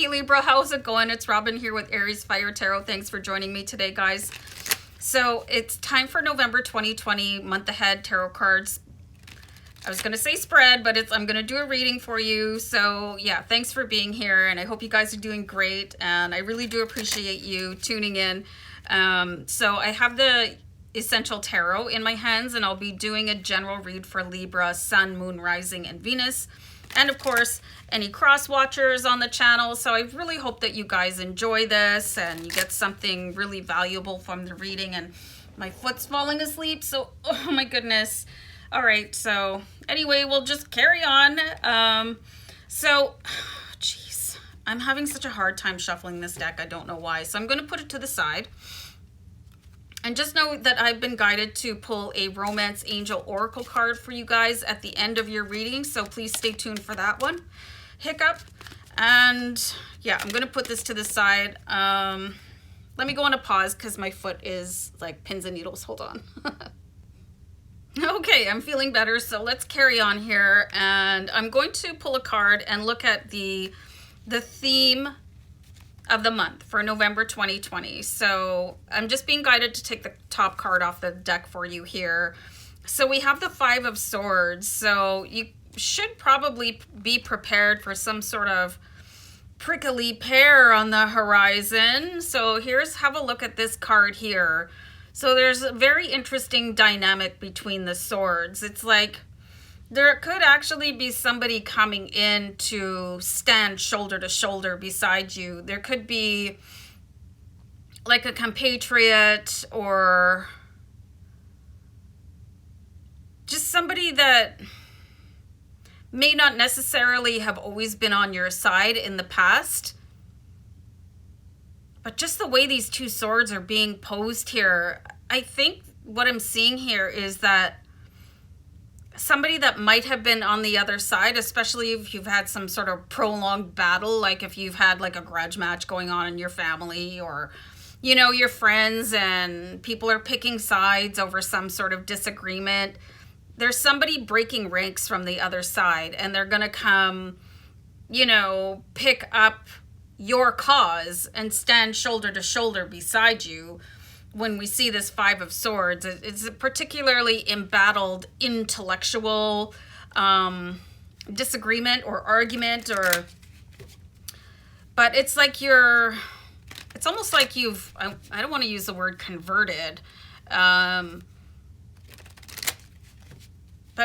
Hey Libra, how's it going? It's Robin here with AriesFireTarot. Thanks for joining me today, guys. So it's time for November 2020 month ahead tarot cards. I was going to say spread, but I'm going to do a reading for you. So yeah, thanks for being here, and I hope you guys are doing great, and I really do appreciate you tuning in. So I have the Essential Tarot in my hands, and I'll be doing a general read for Libra, Sun, Moon, Rising, and Venus. And of course, any cross watchers on the channel. So I really hope that you guys enjoy this and you get something really valuable from the reading. And my foot's falling asleep, so oh my goodness. All right, so anyway, we'll just carry on. Geez, I'm having such a hard time shuffling this deck. I don't know why. So I'm going to put it to the side. And just know that I've been guided to pull a Romance Angel Oracle card for you guys at the end of your reading. So please stay tuned for that one. Hiccup. And yeah, I'm going to put this to the side. Let me go on a pause because my foot is like pins and needles. Hold on. Okay, I'm feeling better. So let's carry on here. And I'm going to pull a card and look at the theme of the month for November 2020. So I'm just being guided to take the top card off the deck for you here. So we have the Five of Swords. So you should probably be prepared for some sort of prickly pear on the horizon. So have a look at this card here. So there's a very interesting dynamic between the swords. It's like there could actually be somebody coming in to stand shoulder to shoulder beside you. There could be like a compatriot or just somebody that may not necessarily have always been on your side in the past. But just the way these two swords are being posed here, I think what I'm seeing here is that somebody that might have been on the other side, especially if you've had some sort of prolonged battle, like if you've had like a grudge match going on in your family or, you know, your friends and people are picking sides over some sort of disagreement. There's somebody breaking ranks from the other side and they're going to come, you know, pick up your cause and stand shoulder to shoulder beside you. When we see this Five of Swords, it's a particularly embattled intellectual disagreement or argument, but it's like it's almost like I don't want to use the word converted, but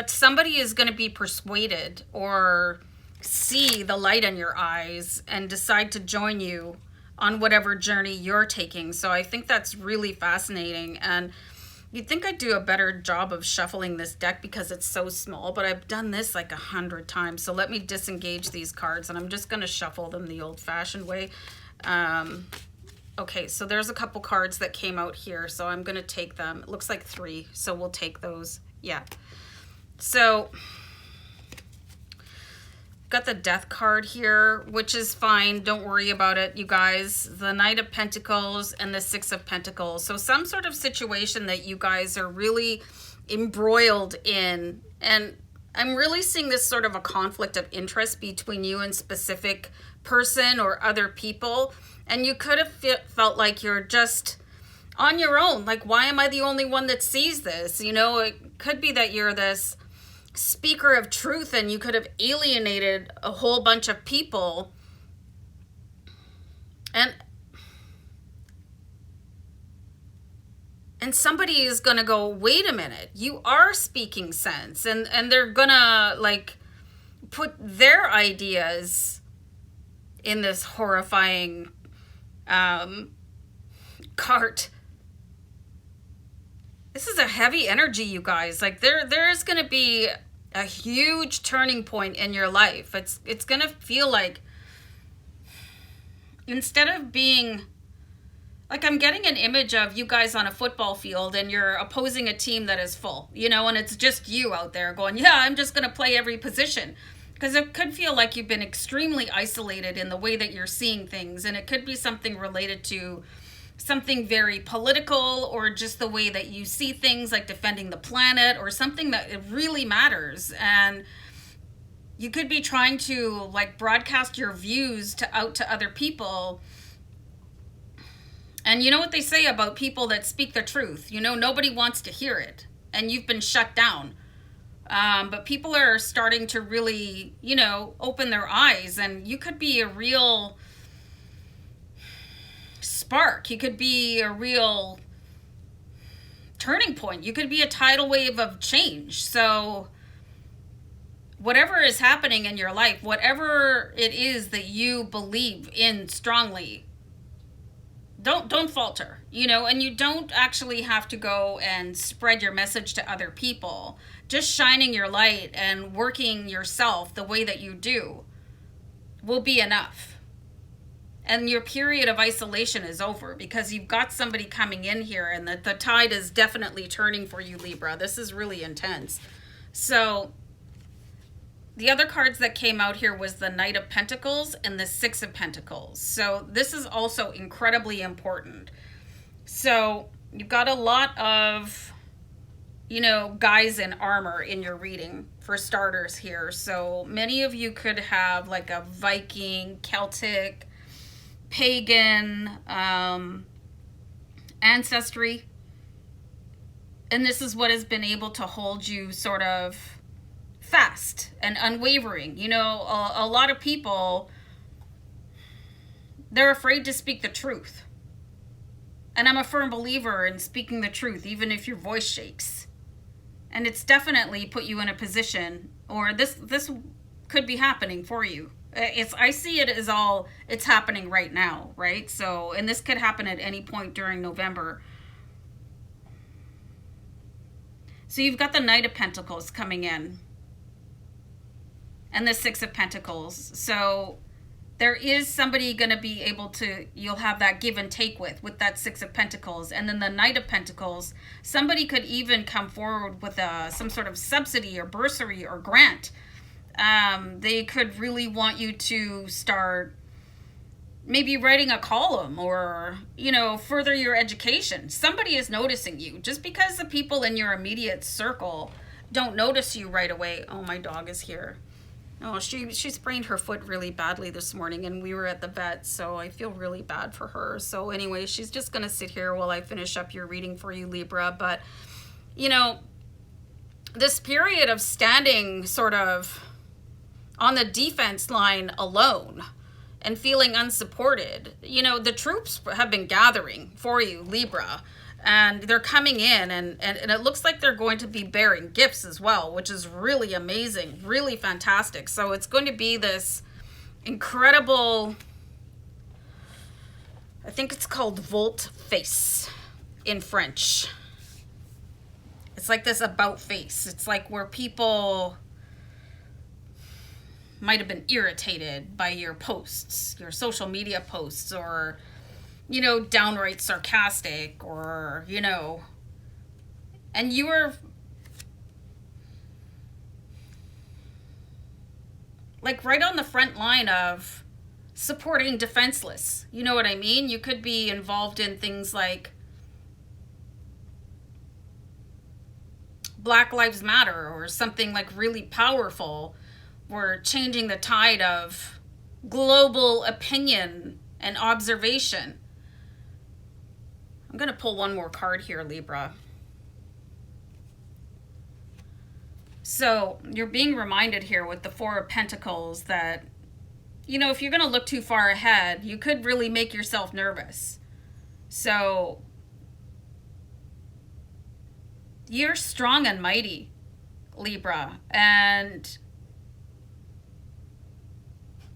somebody is going to be persuaded or see the light in your eyes and decide to join you on whatever journey you're taking. So I think that's really fascinating. And you'd think I'd do a better job of shuffling this deck because it's so small, but I've done this like 100 times. So let me disengage these cards and I'm just going to shuffle them the old-fashioned way. Okay, so there's a couple cards that came out here, so I'm going to take them. It looks like 3, so we'll take those. Yeah. So got the Death card here, which is fine. Don't worry about it, you guys. The Knight of Pentacles and the Six of Pentacles. So some sort of situation that you guys are really embroiled in. And I'm really seeing this sort of a conflict of interest between you and specific person or other people. And you could have felt like you're just on your own. Like, why am I the only one that sees this? You know, it could be that you're this speaker of truth and you could have alienated a whole bunch of people, and somebody is gonna go, wait a minute, you are speaking sense, and they're gonna like put their ideas in this horrifying cart. This is a heavy energy, you guys. Like there's going to be a huge turning point in your life. It's going to feel like, instead of being like, I'm getting an image of you guys on a football field and you're opposing a team that is full, you know, and it's just you out there going, yeah, I'm just going to play every position. Because it could feel like you've been extremely isolated in the way that you're seeing things. And it could be something related to something very political, or just the way that you see things, like defending the planet or something that it really matters. And You could be trying to like broadcast your views out to other people. And you know what they say about people that speak the truth? You know, nobody wants to hear it, and you've been shut down. But people are starting to really, you know, open their eyes, and you could be a real spark. You could be a real turning point. You could be a tidal wave of change. So whatever is happening in your life, whatever it is that you believe in strongly, don't falter, you know, and you don't actually have to go and spread your message to other people. Just shining your light and working yourself the way that you do will be enough. And your period of isolation is over, because you've got somebody coming in here, and the tide is definitely turning for you, Libra. This is really intense. So the other cards that came out here was the Knight of Pentacles and the Six of Pentacles. So this is also incredibly important. So you've got a lot of, you know, guys in armor in your reading for starters here. So many of you could have like a Viking, Celtic, pagan ancestry. And this is what has been able to hold you sort of fast and unwavering. You know, a lot of people, they're afraid to speak the truth. And I'm a firm believer in speaking the truth, even if your voice shakes. And it's definitely put you in a position, or this could be happening for you. I see it as all, it's happening right now, right? So, and this could happen at any point during November. So you've got the Knight of Pentacles coming in, and the Six of Pentacles. So there is somebody going to be able to, you'll have that give and take with that Six of Pentacles. And then the Knight of Pentacles, somebody could even come forward with some sort of subsidy or bursary or grant. They could really want you to start maybe writing a column, or, you know, further your education. Somebody is noticing you. Just because the people in your immediate circle don't notice you right away. Oh, my dog is here. Oh, she sprained her foot really badly this morning, and we were at the vet, so I feel really bad for her. So anyway, she's just going to sit here while I finish up your reading for you, Libra. But, you know, this period of standing sort of on the defense line alone and feeling unsupported, you know, the troops have been gathering for you, Libra. And they're coming in, and it looks like they're going to be bearing gifts as well, which is really amazing, really fantastic. So it's going to be this incredible, I think it's called volte-face in French. It's like this about face. It's like where people might have been irritated by your posts, your social media posts, or, you know, downright sarcastic, or, you know, and you were like right on the front line of supporting defenseless. You know what I mean? You could be involved in things like Black Lives Matter, or something like really powerful. We're changing the tide of global opinion and observation. I'm going to pull one more card here, Libra. So you're being reminded here with the Four of Pentacles that, you know, if you're going to look too far ahead, you could really make yourself nervous. So you're strong and mighty, Libra, and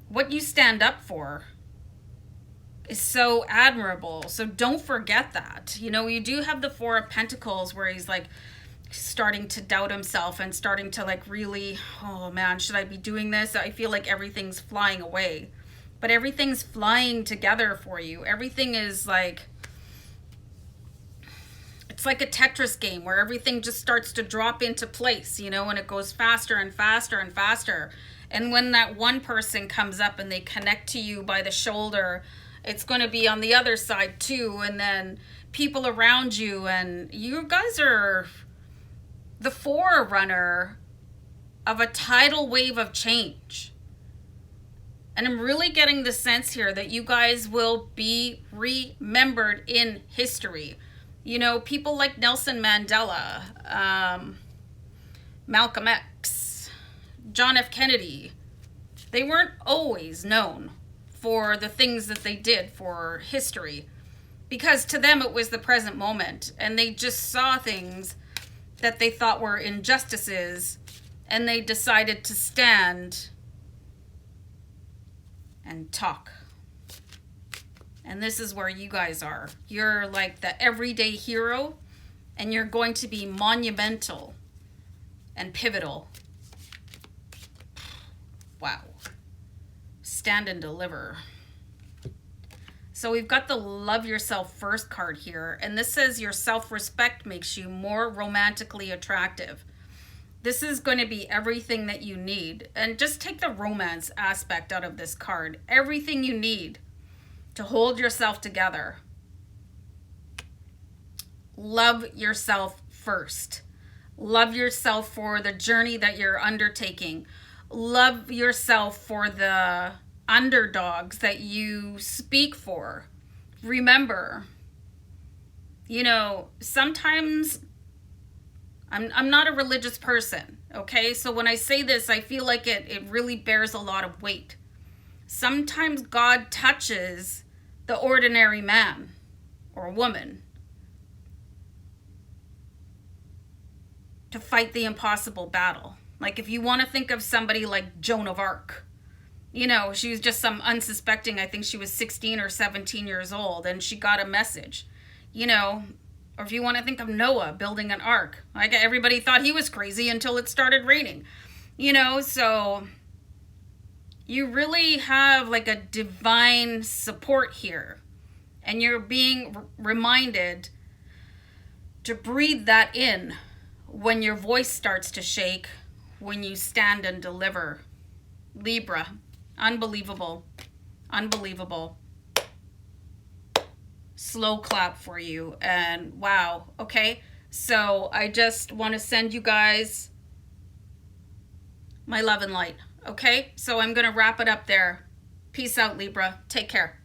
what you stand up for is so admirable. So don't forget that. You know, you do have the Four of Pentacles where he's like starting to doubt himself and starting to like really, oh man, should I be doing this? I feel like everything's flying away. But everything's flying together for you. Everything is like, it's like a Tetris game where everything just starts to drop into place, you know, and it goes faster and faster and faster. And when that one person comes up and they connect to you by the shoulder, it's going to be on the other side too. And then people around you, and you guys are the forerunner of a tidal wave of change. And I'm really getting the sense here that you guys will be remembered in history. You know, people like Nelson Mandela, Malcolm X, John F. Kennedy, they weren't always known for the things that they did for history, because to them it was the present moment, and they just saw things that they thought were injustices, and they decided to stand and talk. And this is where you guys are. You're like the everyday hero, and you're going to be monumental and pivotal. Wow. Stand and deliver. So we've got the love yourself first card here, and this says your self-respect makes you more romantically attractive. This is going to be everything that you need. And just take the romance aspect out of this card. Everything you need to hold yourself together. Love yourself first. Love yourself for the journey that you're undertaking. Love yourself for the underdogs that you speak for. Remember, you know, sometimes I'm not a religious person, okay? So when I say this, I feel like it really bears a lot of weight. Sometimes God touches the ordinary man or woman to fight the impossible battle. Like if you want to think of somebody like Joan of Arc, you know, she was just some unsuspecting, I think she was 16 or 17 years old, and she got a message, you know. Or if you want to think of Noah building an ark, like everybody thought he was crazy until it started raining, you know. So you really have like a divine support here, and you're being reminded to breathe that in when your voice starts to shake, when you stand and deliver. Libra, unbelievable, unbelievable. Slow clap for you, and wow. Okay, so I just want to send you guys my love and light. Okay, so I'm gonna wrap it up there. Peace out, Libra. Take care.